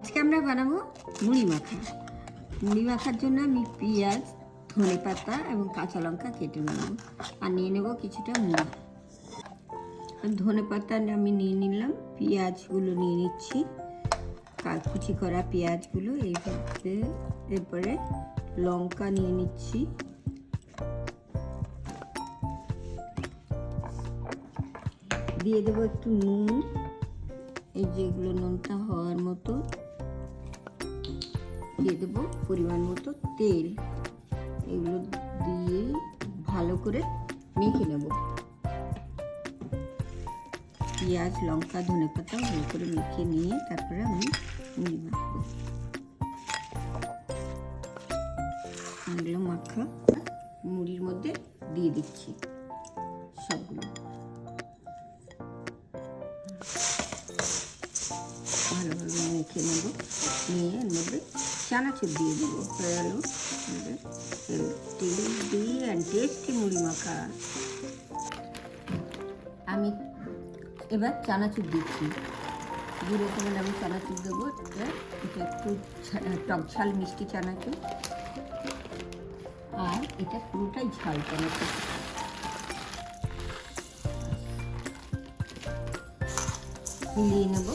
আজকে আমরা বানাবো মুড়ি মাখা। মুড়ি মাখার জন্য আমি পেঁয়াজ, ধনেপাতা এবং কাঁচা লঙ্কা কেটে নেব, আর নিয়ে নেব কিছুটা মুড়ি। ধনেপাতা আমি নিয়ে নিলাম, পেঁয়াজগুলো নিয়ে নিচ্ছি, কুচি করা পেঁয়াজগুলো এইভাবে। এরপরে লঙ্কা নিয়ে নিচ্ছি, দিয়ে দেবো একটু নুন, এই যেগুলো নুনটা হওয়ার মতো, দিয়ে দেবো পরিমাণ মতো তেল। এগুলো দিয়ে ভালো করে মেখে নেব। পেঁয়াজ, লঙ্কা, ধনেপাতা ভালো করে মেখে নিয়ে তারপরে আমি মুড়ি মাখবো। এগুলো মাখা মুড়ির মধ্যে দিয়ে দিচ্ছি সবগুলো। ভালোভাবে মেখে নেব, নিয়ে এর মধ্যে চানাচুর দিয়ে দেবো। হয়ে গেল টেস্টি অ্যান্ড টেস্টি মুড়ি মাখা। আমি এবার চানাচুর দিচ্ছি, 2 রকমের আমি চানাচুর দেবো। এটা একটু টক ঝাল মিষ্টি চানাচুর, আর এটা পুরোটাই ঝাল চানাচুর। মিলিয়ে নেব।